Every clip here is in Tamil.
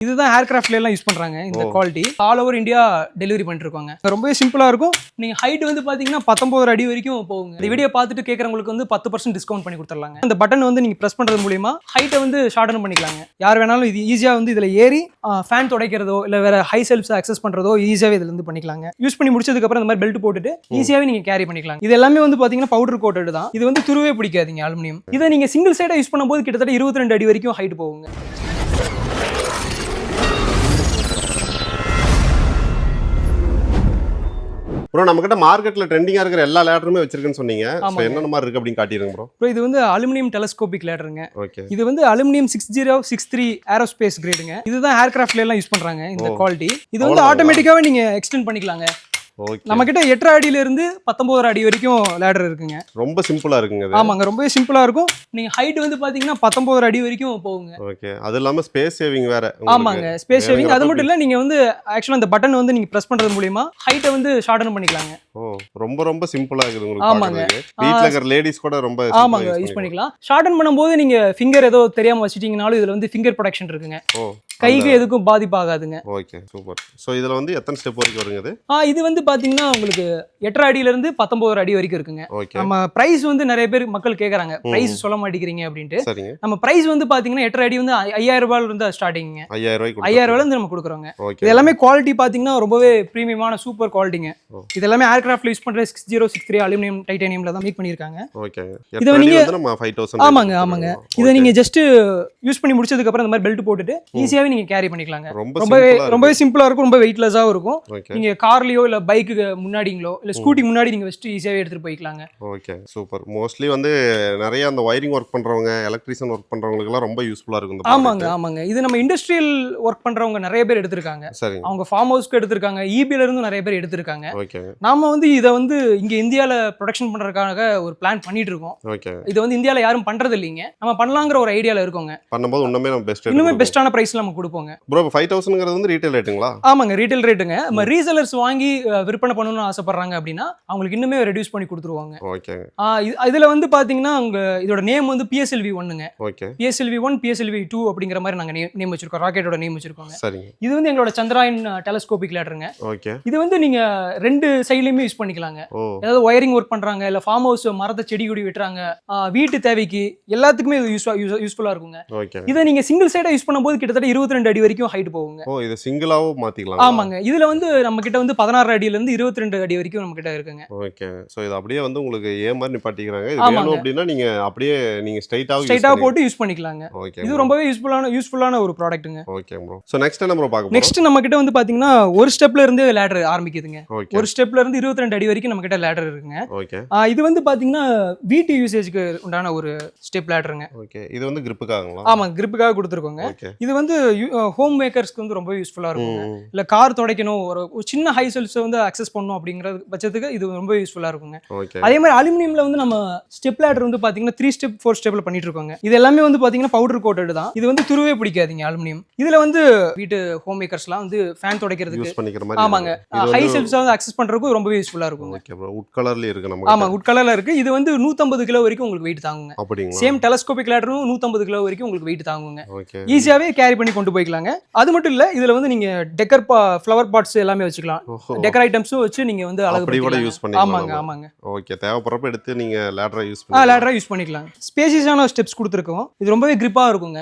இதுதான் ஏர்கிராஃப்ட்ல எல்லாம் யூஸ் பண்றாங்க இந்த quality. All over India delivery பண்ணிட்டு இருக்காங்க. ரொம்பவே சிம்பிளா இருக்கும். நீங்க ஹைட் வந்து பாத்தீங்கன்னா 19 அடி வரைக்கும் போகுங்க. இந்த வீடியோ பார்த்துட்டு கேட்கறவங்களுக்கு வந்து 10% டிஸ்கவுண்ட் பண்ணி கொடுத்துடலாங்க. இந்த பட்டன் வந்து நீங்க பிரஸ் பண்றது மூலியமா ஹைட்டை வந்து ஷார்டன் பண்ணிக்கலாங்க. யார் வேணாலும் இது ஈஸியா வந்து இதுல ஏறி ஃபேன் துடைக்கிறதோ இல்ல வேற ஹை செல்ஃப்ஸ் அக்சஸ் பண்றதோ ஈஸியாவே இதுல இருந்து பண்ணிக்கலாங்க. யூஸ் பண்ணி முடிச்சதுக்கு அப்புறம் இந்த மாதிரி பெல்ட் போட்டுட்டு ஈஸியாவே நீங்க கேரி பண்ணிக்கலாம். இது எல்லாமே வந்து பாத்தீங்கன்னா பவுடர் கோட்டட் தான். இது வந்து துருவே பிடிக்காதீங்க அலுமினியம். இதை நீங்க சிங்கிள் சைடா யூஸ் பண்ணும்போது கிட்டத்தட்ட 22 அடி வரைக்கும் ஹைட் போகுங்க. ப்ரோ நம்ம கிட்ட மார்க்கெட்ல ட்ரெண்டிங்கா இருக்கிற எல்லா லேடருமே வச்சிருக்கேன்னு சொன்னீங்க. சோ என்னென்ன மாதிரி இருக்கு அப்படின்னு காட்டிடுங்க ப்ரோ. ப்ரோ இது வந்து அலுமினியம் டெலஸ்கோபிக் லேடருங்க. ஓகே. இது வந்து அலுமினியம் 6063 ஏரோஸ்பேஸ் கிரேடுங்க. இதுதான் ஏர்கிராஃப்ட்ல எல்லாம் யூஸ் பண்றாங்க இந்த குவாலிட்டி. இது வந்து ஆட்டோமேட்டிக்காவே நீங்க எக்ஸ்டெண்ட் பண்ணிக்கலாங்க. நம்ம கிட்ட 8 அடியில இருந்து 19 அடி வரைக்கும் லேடர் இருக்குங்க. ரொம்ப சிம்பிளா இருக்குங்க இது. ஆமாங்க, ரொம்பவே சிம்பிளா இருக்கும். நீங்க ஹைட் வந்து பாத்தீங்கன்னா 19 அடி வரைக்கும் போகுங்க. ஓகே. அது இல்லாம ஸ்பேஸ் சேவிங் வேற. ஆமாங்க, ஸ்பேஸ் சேவிங். அது மட்டும் இல்ல, நீங்க வந்து ஆக்சுவலா இந்த பட்டன் வந்து நீங்க பிரஸ் பண்றது மூலமா ஹைட்டை வந்து ஷார்டன் பண்ணிக்கலாங்க. ரொம்ப ரொம்ப சிம்பிளா இருக்குது உங்களுக்கு பாக்குறதுக்கு. வீட்ல இருக்கிற லேடிஸ் கூட ரொம்ப ஆமாங்க யூஸ் பண்ணிக்கலாம். ஷார்டன் பண்ணும்போது நீங்க ஃபிங்கர் ஏதோ தெரியாம வச்சிட்டீங்கனாலும் இதுல வந்து ஃபிங்கர் ப்ரொடெக்ஷன் இருக்குங்க. கைக்கு எதுக்கும் பாதிப்பு ஆகாதுங்க. Okay, super. சோ இதுல வந்து எத்தனை ஸ்டெப் வரைக்கும் வருங்க இது? இது வந்து பாத்தீங்கன்னா உங்களுக்கு 8 அடியில இருந்து 19 அடி வரைக்கும் இருக்குங்க. நம்ம பிரைஸ் வந்து நிறைய பேர் மக்கள் கேக்குறாங்க, பிரைஸ் சொல்ல மாட்டேங்கிறீங்க அப்படின்ட்டு. சரிங்க. நம்ம பிரைஸ் வந்து பாத்தீங்கன்னா 8 அடி வந்து 5000 ரூபாயில இருந்து ஸ்டார்டிங்க. 5000 ரூபாயில இருந்து நம்ம கொடுக்குறோங்க. இது எல்லாமே குவாலிட்டி பாத்தீங்கன்னா ரொம்பவே பிரீமியமான சூப்பர் குவாலிட்டிங்க. இது எல்லாமே ஏர்கிராஃப்ட்ல யூஸ் பண்ற 6063 அலுமினியம் டைட்டானியம்ல தான் மேக் பண்ணிருக்காங்க. ஓகே. இது நீங்க நம்ம 5000. ஆமாங்க. இத நீங்க ஜஸ்ட் யூஸ் பண்ணி முடிச்சதுக்கு அப்புறம் இந்த மாதிரி பெல்ட் போட்டுட்டு ஈஸியாவே நீங்க கேரி பண்ணிக்கலாங்க. ரொம்பவே சிம்பிளா இருக்கும், ரொம்ப வெயிட்லெஸ்ஸாவும் இருக்கும். நீங்க கார்லயோ இல்ல பைக்கு முன்னாடிங்களோ இல்ல ஸ்கூட்டி முன்னாடி நீங்க வச்சுட்டு ஈஸியாவே எடுத்துட்டு போய்க்கலாங்க. Okay, super. மோஸ்ட்லி வந்து நிறைய அந்த வயரிங் ஒர்க் பண்றவங்க, எலக்ட்ரிஷியன் ஒர்க் பண்றவங்களுக்கு எல்லாம் ரொம்ப யூஸ்ஃபுல்லா இருக்கும். ஆமாங்க. இது நம்ம இண்டஸ்ட்ரியல் ஒர்க் பண்றவங்க நிறைய பேர் எடுத்திருக்காங்க. அவங்க ஃபார்ம் ஹவுஸ்க்கு எடுத்திருக்காங்க, ஈபில இருந்து நிறைய பேர் எடுத்திருக்காங்க. நாம வந்து இத வந்து இங்க இந்தியால ப்ரொடக்ஷன் பண்றதுக்காக ஒரு பிளான் பண்ணிட்டு இருக்கோம். இது வந்து இந்தியால யாரும் பண்றது இல்லைங்க. நம்ம பண்ணலாங்கிற ஒரு ஐடியால இருக்கோங்க. பண்ணும்போது இன்னுமே பெஸ்டான பிரைஸ்ல நம்ம கொடுப்போங்க. ப்ரோ 5000ங்கிறது வந்து ரீட்டைல் ரேட்டுங்களா? ஆமாங்க, ரீட்டைல் ரேட்டுங்க. நம்ம ரீசெல்லர்ஸ் வாங்கி விற்பனை பண்ணணும்னு ஆசைப்படுறாங்க அப்படின்னா அவங்களுக்கு இன்னுமே ரெடியூஸ் பண்ணி கொடுத்துருவாங்க. ஓகே. இதுல வந்து பாத்தீங்கன்னா இதோட நேம் வந்து PSLV 1ங்க. ஓகே. PSLV 1 PSLV 2 அப்படிங்கிற மாதிரி நாங்க நேம் வச்சிருக்கோம். ராக்கெட்டோட நேம் வச்சிருக்கோங்க. சரிங்க. இது வந்து எங்களோட சந்திராயன் டெலஸ்கோபிக் லேடருங்க. ஓகே. இது வந்து நீங்க ரெண்டு சைடுலயுமே யூஸ் பண்ணிக்கலாங்க. ஏதாவது ஒயரிங் ஒர்க் பண்றாங்க இல்ல ஃபார்ம் ஹவுஸ் மரத்தை செடி கொடி வெட்டுறாங்க, வீட்டு தேவைக்கு எல்லாத்துக்குமே இது யூஸ்ஃபுல்லா இருக்குங்க. இதை நீங்க சிங்கிள் சைடா யூஸ் பண்ணும்போது கிட்டத்தட்ட 22 அடி வரைக்கும் ஹைட் போகுங்க. இது சிங்கிளாவும் மாத்திக்கலாம். ஆமாங்க. இதுல வந்து நம்ம கிட்ட வந்து 16 அடியில இருந்து 22 அடி வரைக்கும் நம்ம கிட்ட இருக்குங்க. ஓகே. சோ இது அப்படியே வந்து உங்களுக்கு ஏ மாதிரி நிப்பாட்டிக்கிறாங்க. இது வேணும் அப்படினா நீங்க அப்படியே நீங்க ஸ்ட்ரைட்டா போட்டு யூஸ் பண்ணிக்கலாங்க. இது ரொம்பவே யூஸ்ஃபுல்லான ஒரு ப்ராடக்ட்ங்க. Okay bro. சோ நெக்ஸ்ட் என்ன ப்ரோ பார்க்க போறோம்? நெக்ஸ்ட் நம்ம கிட்ட வந்து பாத்தீங்கன்னா ஒரு ஸ்டெப்ல இருந்து லேடர் ஆரம்பிக்குதுங்க. ஒரு ஸ்டெப்ல இருந்து 22 அடி வரைக்கும் நம்ம கிட்ட லேடர் இருக்குங்க. ஓகே. இது வந்து பாத்தீங்கன்னா வீட்டு யூசேஜ்க்கு உண்டான ஒரு ஸ்டெப் லேடருங்க. ஓகே. இது வந்து கிரிப்புக்காகங்களா? ஆமா, கிரிப்புக்காக கொடுத்துருக்கோங்க. இது வந்து ஹோம் மேக்கர்ஸ்க்கு வந்து ரொம்ப யூஸ்ஃபுல்லா இருக்குங்க. இல்ல கார் துடைக்கணும், ஒரு சின்ன ஹை செல்ஃப்ஸ் வந்து அக்சஸ் பண்ணணும் அப்படிங்கிற பட்சத்துக்கு இது ரொம்ப யூஸ்ஃபுல்லா இருக்குங்க. அதே மாதிரி அலுமினியம்ல வந்து நம்ம ஸ்டெப் லேடர் வந்து பாத்தீங்கன்னா 3 ஸ்டெப் 4 ஸ்டெப்ல பண்ணிட்டு இருக்கோங்க. இது எல்லாமே வந்து பாத்தீங்கன்னா பவுடர் கோட்டட் தான். இது வந்து துருவே பிடிக்காதீங்க அலுமினியம். இதுல வந்து வீட்டு ஹோம் மேக்கர்ஸ்லாம் வந்து ஃபேன் துடைக்கிறதுக்கு யூஸ் பண்ணிக்கிற மாதிரி. ஆமாங்க, ஹை செல்ஃப்ஸ் வந்து அக்சஸ் பண்றதுக்கு ரொம்ப யூஸ்ஃபுல்லா இருக்கும். Okay bro. வுட் கலர்ல இருக்கு நமக்கு. ஆமா, வுட் கலர்ல இருக்கு. இது வந்து 150 கிலோ வரைக்கும் உங்களுக்கு வெயிட் தாங்குங்க. அப்படிங்களா? சேம் டெலஸ்கோபிக் லேடரும் 150 கிலோ வரைக்கும் உங்களுக்கு வெயிட் தாங்குங்க. ஓகே. ஈஸியாவே கேரி பண்ணி கொண்டு போய்க்கலாங்க. அது மட்டும் இல்ல, இதுல வந்து நீங்க டெக்கர் ஃப்ளவர் பாட்ஸ் எல்லாமே வச்சுக்கலாம். டெக்கர் ஐட்டம்ஸும் வச்சு நீங்க வந்து அழகு பண்ணிக்கலாம். ஆமாங்க. ஓகே. தேவைப்படுறப்ப எடுத்து நீங்க லேடரா யூஸ் பண்ணிக்கலாம். ஸ்பேசியஸான ஸ்டெப்ஸ் கொடுத்துருக்கோம். இது ரொம்பவே கிரிப்பா இருக்குங்க.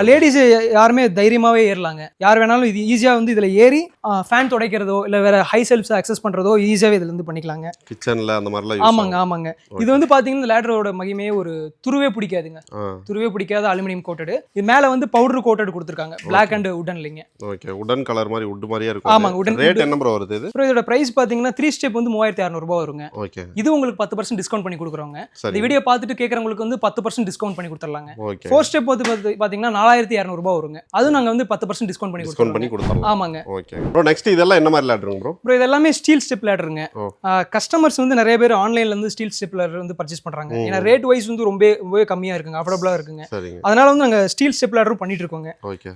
லேடிஸ் யாருமே தைரியமாவே ஏறலாங்க. யார் வேணாலும் இது ஈஸியா வந்து இதுல ஏறி ஃபேன் துடைக்கிறதோ இல்ல வேற ஹை செல்ஃப்ஸ் அக்சஸ் பண்றதோ ஈஸியாவே இதுல இருந்து பண்ணிக்கலாங்க. கிச்சன்ல அந்த மாதிரிலாம் யூஸ் ஆமாங்க. இது வந்து பாத்தீங்கன்னா லேடரோட மகிமையே ஒரு துருவே பிடிக்காதுங்க. துருவே பிடிக்காத அலுமினியம் கோட்டட். இது மேல வந்து பவுடர் கோட்டட் கொடுத்திருக்காங்க. Black and உடன்லங்க. ஓகே. உடன் கலர் மாதிரி வுட் மாதிரியே இருக்கும். ஆமாங்க. உடன். ரேட் என்ன ப்ரோ வருது இது? இதோட பிரைஸ் பாத்தீங்கன்னா 3 ஸ்டெப் வந்து 3600 ரூபாய் வருங்க. ஓகே. இது உங்களுக்கு 10% டிஸ்கவுண்ட் பண்ணி கொடுக்குறோங்க. இந்த வீடியோ பார்த்துட்டு கேக்குறவங்களுக்கு வந்து 10% டிஸ்கவுண்ட் பண்ணி கொடுத்துறலாங்க. 4 ஸ்டெப் வந்து பாத்தீங்கன்னா 4200 ரூபாய் வருங்க. அது நாங்க வந்து 10% டிஸ்கவுண்ட் பண்ணி கொடுத்துறோம். ஆமாங்க. Okay bro. நெக்ஸ்ட் இதெல்லாம் என்ன மாதிரி லேடருங்க ப்ரோ? ப்ரோ இது எல்லாமே ஸ்டீல் ஸ்டெப் லேடருங்க. கஸ்டமர்ஸ் வந்து நிறைய பேர் ஆன்லைன்ல இருந்து ஸ்டீல் ஸ்டெப் லேடர் வந்து பர்ச்சேஸ் பண்றாங்க. ஏன்னா ரேட் வைஸ் வந்து ரொம்ப கம்மியா இருக்குங்க, அஃபோர்டபிளா இருக்குங்க. அதனால வந்து நாங்க ஸ்டீல் ஸ்டெப் லேடரும் பண்ணிட்டு இருக்கோங்க.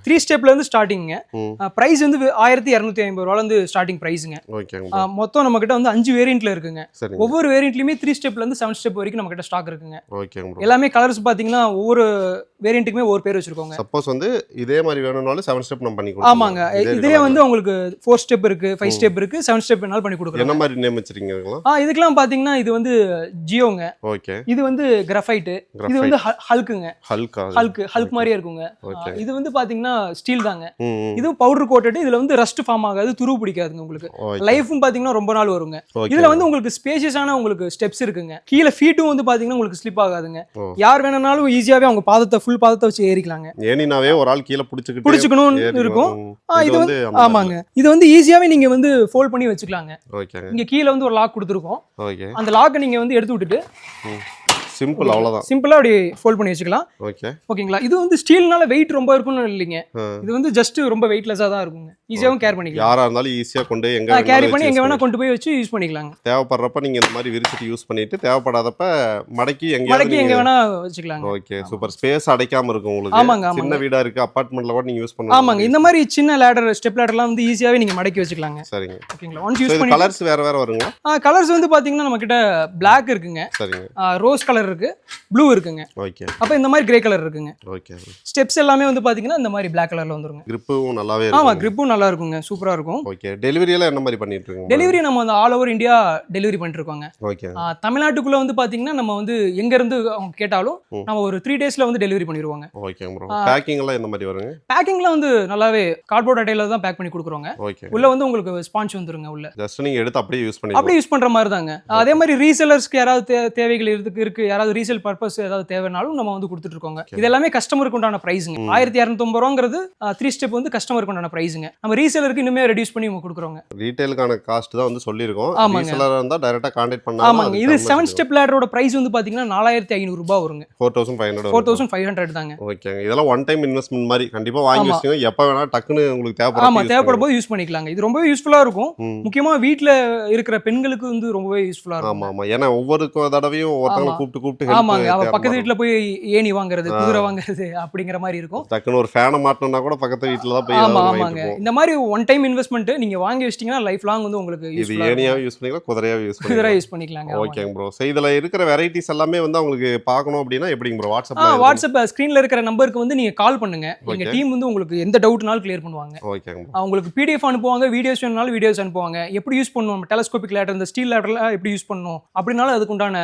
3 ஸ்டெப்ல இருந்து ஸ்டார்டிங்க. ம். பிரைஸ் வந்து 1250 ரூபாயில இருந்து ஸ்டார்டிங் பிரைஸுங்க. ஓகேங்க ப்ரோ. மொத்தம் நம்ம கிட்ட வந்து 5 வேரியன்ட்ல இருக்குங்க. சரிங்க. ஒவ்வொரு வேரியன்ட்லயுமே 3 ஸ்டெப்ல இருந்து 7 ஸ்டெப் வரைக்கும் நம்ம கிட்ட ஸ்டாக் இருக்குங்க. ஓகேங்க ப்ரோ. எல்லாமே கலர்ஸ் பாத்தீங்கன்னா ஒவ்வொரு வேரியன்ட்டுக்குமே ஒவ்வொரு பேர் வச்சிருக்கோங்க. சப்போஸ் வந்து இதே மாதிரி வேணும்னாலும் 7 ஸ்டெப் நம்ம பண்ணி கொடுக்கலாம். ஆமாங்க. இதுலயே வந்து உங்களுக்கு 4 ஸ்டெப் இருக்கு, 5 ஸ்டெப் இருக்கு, 7 ஸ்டெப் வேணாலும் பண்ணி என்ன கொடுக்குறோம். மாதிரி நேம் வச்சிருக்கீங்களா? இதுக்கெல்லாம் பாத்தீங்கன்னா இது வந்து ஜியோங்க, ஓகே. இது வந்து கிராஃபைட், இது வந்து ஹல்க்குங்க. ஹல்கா. ஹல்க் மாதிரியே இருக்குங்க. ஓகே. இது வந்து பாத்தீங்கன்னா ஸ்டீல் தாங்க. ம். இது பவுடர் கோட்டட். இதுல வந்து ரஸ்ட் ஃபார்ம் ஆகாது, துரு பிடிக்காதுங்க உங்களுக்கு. ஓகே. லைஃபும் பாத்தீங்கன்னா ரொம்ப நாள் வருங்க. ஓகே. இதுல வந்து உங்களுக்கு ஸ்பேஷியஸான உங்களுக்கு ஸ்டெப்ஸ் இருக்குங்க. கீழ ஃபீட்டும் வந்து பாத்தீங்கன்னா உங்களுக்கு ஸ்லிப் ஆகாதுங்க. ஓ. யார் வேணும்னாலும் ஈஸியாவே அவங்க ஃபுல் பாதத்தை வச்சு ஏறிக்கலாங்க. ஏனினாவே ஒரு ஆள் கீழ புடிச்சுக்கிட்டு புடிச்சுக்கணும்னு இருக்கும். இது வந்து அந்த ஆமாங்க. இது வந்து ஈஸியாவே நீங்க வந்து ஃபோல்ட் பண்ணி வச்சுக்கலாங்க. ஓகேங்க. இங்க கீழ வந்து ஒரு லாக் கொடுத்துருக்கோம். ஓகே. அந்த லாக்கை நீங்க வந்து எடுத்து விட்டுட்டு சிம்பிள் அவ்வளவுதான். சிம்பிளா அப்படி ஃபோல்ட் பண்ணி வச்சுக்கலாம். ஓகே. ஓகேங்களா? இது வந்து ஸ்டீல்னால வெயிட் ரொம்ப இருக்கும்னு இல்லைங்க. ஆ. இது வந்து ஜஸ்ட் ரொம்ப வெயிட்லெஸ்ஸா தான் இருக்குங்க. ஈஸியாவும் கேர் பண்ணிக்கலாம். யாரா இருந்தாலும் ஈஸியா கொண்டு எங்க கேரி வேணாலும் பண்ணி வச்சு எங்க use வேணா கொண்டு போய் வச்சு யூஸ் பண்ணிக்கலாங்க. தேவைப்படுறப்ப நீங்க இந்த மாதிரி விரிச்சிட்டு யூஸ் பண்ணிட்டு தேவைப்படாதப்ப மடக்கி மடக்கி எங்க எங்கேயாவது வேணா வச்சுக்கலாங்க. ஓகே. சூப்பர். ஸ்பேஸ் அடைக்காம இருக்கும் உங்களுக்கு. ஆமாங்க, சின்ன ஆமாங்க. வீடா இருக்கு, அபார்ட்மெண்ட்ல கூட நீங்க யூஸ் பண்ணலாம். ஆமாங்க. இந்த மாதிரி சின்ன லேடர், ஸ்டெப் லேடர்லாம் வந்து ஈஸியாவே நீங்க மடக்கி வச்சுக்கலாங்க. சரிங்க. ஓகேங்களா? ஒன்ஸ் So, யூஸ் இது பண்ணி கலர்ஸ் வேற வேற வருங்களா? கலர்ஸ் வந்து பாத்தீங்கன்னா நம்ம கிட்ட Black இருக்குங்க, சரிங்க. ரோஸ் கலர் இருக்கு, ப்ளூ இருக்குங்க. ஓகே. அப்ப இந்த மாதிரி கிரே கலர் இருக்குங்க. ஓகே. ஸ்டெப்ஸ் எல்லாமே வந்து பாத்தீங்கன்னா இந்த மாதிரி Black கலர்ல வந்துருங்க. கிரிப்பும் நல்லாவே ஆமா, இருக்கு. கிரிப்பும் நல்லா இருக்குங்க, சூப்பரா இருக்கும். ஓகே. டெலிவரி எல்லாம் என்ன மாதிரி பண்ணிட்டு இருக்கீங்க? டெலிவரி நம்ம வந்து ஆல் ஓவர் இந்தியா டெலிவரி பண்ணிட்டு இருக்கோங்க. ஓகே. தமிழ்நாட்டுக்குள்ள வந்து பாத்தீங்கன்னா நம்ம வந்து எங்க இருந்து அவங்க கேட்டாலும் நம்ம ஒரு 3 டேஸ்ல வந்து டெலிவரி பண்ணிடுவாங்க. Okay bro. பேக்கிங் எல்லாம் என்ன மாதிரி வருங்க? பேக்கிங்லாம் வந்து நல்லாவே கார்ட்போர்ட் அட்டையில தான் பேக் பண்ணி கொடுக்குறோங்க. ஓகே. உள்ள வந்து உங்களுக்கு ஸ்பாஞ்ச் வந்துருங்க உள்ள. ஜஸ்ட் நீங்க எடுத்து அப்படியே யூஸ் பண்ணி அப்படியே யூஸ் பண்ற மாதிரி தாங்க. அதே மாதிரி ரீசெலர்ஸ்க்கு யாராவது தேவைகள் இருக்கு, யாராவது ரீசேல் பர்பஸ் ஏதாவது தேவைனாலும் நம்ம வந்து கொடுத்துட்டு இருக்கோங்க. இது எல்லாமே கஸ்டமருக்கு உண்டான பிரைஸுங்க. 1250 ரூபாங்கிறது 3 ஸ்டெப் வந்து கஸ்டமருக்கு உண்டான பிரைஸுங்க. நம்ம ரீசேலருக்கு இன்னுமே ரெடியூஸ் பண்ணி நம்ம கொடுக்குறோங்க. ரீட்டைலுக்கான காஸ்ட் தான் வந்து சொல்லியிருக்கோம். ஆமாங்க. ரீசெலரா இருந்தா டைரக்டா கான்டாக்ட் பண்ணா ஆமாங்க. இது 7 ஸ்டெப் லேடரோட பிரைஸ் வந்து பாத்தீங்கன்னா 4500 ரூபாய் வருங்க. 4500 4500 தாங்க. ஓகேங்க. இதெல்லாம் ஒன் டைம் இன்வெஸ்ட்மென்ட் மாதிரி கண்டிப்பா வாங்கி ஆமா. வச்சுங்க. எப்ப வேணா டக்குன்னு உங்களுக்கு ஆமா, தேவைப்படும் தேவைப்படும். போது யூஸ் பண்ணிக்கலாங்க. இது ரொம்பவே யூஸ்ஃபுல்லா இருக்கும். ம். முக்கியமா வீட்ல இருக்கிற பெண்களுக்கு வந்து ரொம்பவே யூஸ்ஃபுல்லா இருக்கும். ஆமா ஆமா. ஏன்னா ஒவ்வொரு தடவையும் ஒருத்தவங்க ஆமா. கூப்பிட்டு help ஆமாங்க. அவ தேடுற பக்கத்து மாதிரி வீட்ல போய் ஏணி வாங்குறது, குதிரை வாங்குறது அப்படிங்கிற மாதிரி இருக்கும். டக்குன்னு ஒரு ஃபேனை மாட்டணும்னா கூட பக்கத்து வீட்டுல தான் போய் ஆமா, ஏதாவது ஆமாங்க. வாங்கிட்டு போவோம். இந்த மாதிரி ஒன் டைம் இன்வெஸ்ட்மெண்ட் நீங்க வாங்கி வச்சிட்டீங்கன்னா லைஃப் லாங் வந்து உங்களுக்கு இது யூஸ்ஃபுல்லா இருக்கும். ஏனியாவே யூஸ் பண்ணிக்கலாம், குதிரையாவே யூஸ் குதிரை பண்ணிக்கலாம். யூஸ் பண்ணிக்கலாங்க. ஆமாங்க. ஓகேங்க ப்ரோ. சோ இதுல இருக்கிற வெரைட்டிஸ் எல்லாமே வந்து அவங்களுக்கு பார்க்கணும் அப்படின்னா எப்படிங்க ப்ரோ? வாட்ஸ்அப்ல வாட்ஸ்அப் ஸ்கிரீன்ல இருக்கிற நம்பருக்கு வந்து நீங்க கால் பண்ணுங்க. எங்க Okay. டீம் வந்து உங்களுக்கு எந்த டவுட்னாலும் கிளியர் பண்ணுவாங்க. ஓகேங்க ப்ரோ. உங்களுக்கு PDF அனுப்புவாங்க, வீடியோஸ் வேணும்னாலும் வீடியோஸ் அனுப்புவாங்க. எப்படி யூஸ் பண்ணணும், டெலஸ்கோபிக் லேடர், இந்த ஸ்டீல் லேடர்லாம் எப்படி யூஸ் பண்ணணும் அப்படினாலும் அதுக்கு உண்டான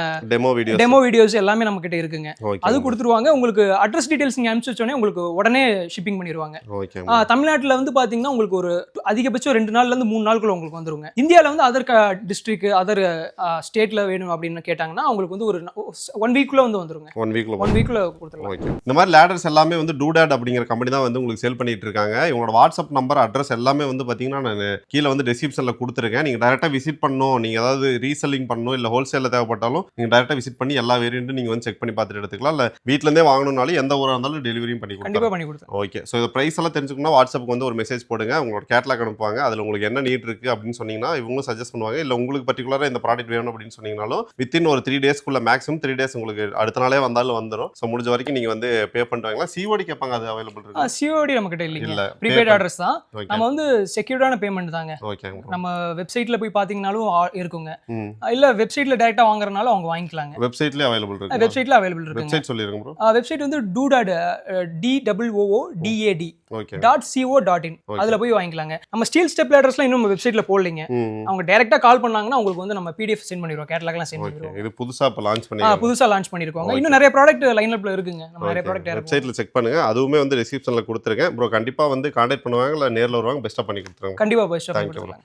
டெமோ வீடியோஸ் எல்லாமே நம்ம கிட்ட இருக்குங்க. ஓகே. அது கொடுத்துருவாங்க. உங்களுக்கு அட்ரஸ் டீடைல்ஸ் நீங்க அனுப்பிச்சு வச்சோடனே உங்களுக்கு உடனே ஷிப்பிங் பண்ணிடுவாங்க. ஓகே. தமிழ்நாட்டுல வந்து பாத்தீங்கன்னா உங்களுக்கு ஒரு அதிகபட்சம் 2 நாள்ல இருந்து 3 நாளுக்குள்ள உங்களுக்கு வந்துருங்க. இந்தியால வந்து அதர் டிஸ்ட்ரிக்ட், அதர் ஸ்டேட்ல வேணும் அப்படின்னு கேட்டாங்கன்னா உங்களுக்கு வந்து ஒரு 1 வீக்குள்ள வந்து வந்துருங்க. 1 வீக்ல 1 வீக்குள்ள கொடுத்துடலாம். ஓகே. இந்த மாதிரி லேடர்ஸ் எல்லாமே வந்து டூடாட் அப்படிங்கிற கம்பெனி தான் வந்து உங்களுக்கு சேல் பண்ணிட்டு இருக்காங்க. இவங்களோட வாட்ஸ்அப் நம்பர், அட்ரஸ் எல்லாமே வந்து பாத்தீங்கன்னா நான் கீழே வந்து டிஸ்கிரிப்ஷன்ல கொடுத்துருக்கேன். நீங்க டைரக்டா விசிட் பண்ணணும், நீங்க ஏதாவது ரீசெல்லிங் பண்ணணும், இல்ல ஹோல்சேல்ல தேவைப்பட்டாலும் நீங்க டைரக்டா விசிட் பண்ணி எல்லா வேரியண்ட்டும் நீங்க வந்து செக் பண்ணி பார்த்துட்டு எடுத்துக்கலாம். இல்ல வீட்ல இருந்தே வாங்கணும்னாலும் எந்த ஊரா இருந்தாலும் டெலிவரியும் பண்ணி கண்டிப்பா கொடுக்கலாம். பண்ணி கொடுத்துறேன். ஓகே. ஸோ இந்த ப்ரைஸ் எல்லாம் தெரிஞ்சுக்கணும்னா வாட்ஸ்அப்புக்கு வந்து ஒரு மெசேஜ் போடுங்க. உங்களோட கேட்லாக் அனுப்புவாங்க. அதில் உங்களுக்கு என்ன நீட் இருக்குது அப்படின்னு சொன்னீங்கன்னா இவங்களும் சஜஸ்ட் பண்ணுவாங்க. இல்லை உங்களுக்கு பர்டிகுலராக இந்த ப்ராடக்ட் வேணும் அப்படின்னு சொன்னீங்கனாலும் வித்தின் ஒரு 3 டேஸ்க்குள்ள, மேக்ஸிமம் 3 டேஸ் உங்களுக்கு அடுத்த நாளே வந்தாலும் வந்துடும். ஸோ முடிஞ்ச வரைக்கும் நீங்கள் வந்து பே பண்ணிட்டு வாங்கலாம். சிஓடி கேட்பாங்க, அது அவைலபிள் இருக்கு? சிஓடி நம்ம கிட்ட இல்லைங்க. இல்ல. ப்ரீபெய்ட் அட்ரஸ் தான். ஓகே. நம்ம வந்து செக்யூர்டான பேமெண்ட் தாங்க. ஓகேங்க. நம்ம வெப்சைட்ல போய் பாத்தீங்கனாலும் இருக்குங்க. ம். இல்ல வெப்சைட்ல டைரக்டா வாங்குறனால அவங்க வாங்கிக்கலாங்க. வெப்சைட்லேயே அவைலபிள் இருக்கு. வெப்சைட்ல அவைலபிள் இருக்குங்க. வெப்சைட் சொல்லிருங்க ப்ரோ. வெப்சைட் வந்து doodad DOODAD ஓகே. .co.in. அதுல போய் வாங்கிக்கலாங்க. நம்ம ஸ்டீல் ஸ்டெப் லேடர்ஸ்லாம் இன்னும் நம்ம வெப்சைட்ல போடலைங்க. ம். அவங்க டைரக்டா கால் பண்ணாங்கன்னா உங்களுக்கு வந்து நம்ம PDF சென்ட் பண்ணிடுவோம், கேட்டலாக்லாம் சென்ட் ஓகே. பண்ணிடுவோம். இது புதுசா இப்போ லான்ச் பண்ணி புதுசா லான்ச் பண்ணிருக்கோங்க. இன்னும் நிறைய ப்ராடக்ட் லைன்அப்ல இருக்குங்க. நம்ம நிறைய ப்ராடக்ட் வெப்சைட்ல செக் பண்ணுங்க. அதுவுமே வந்து டிஸ்கிரிப்ஷன்ல கொடுத்துருக்கேன் ப்ரோ. கண்டிப்பா வந்து கான்டாக்ட் பண்ணுவாங்க, இல்லை நேரில் வருவாங்க. பெஸ்ட்டாக பண்ணி கொடுத்துருவாங்க. கண்டிப்பா பெஸ்ட் Thank you. பண்ணி கொடுக்கலாம்.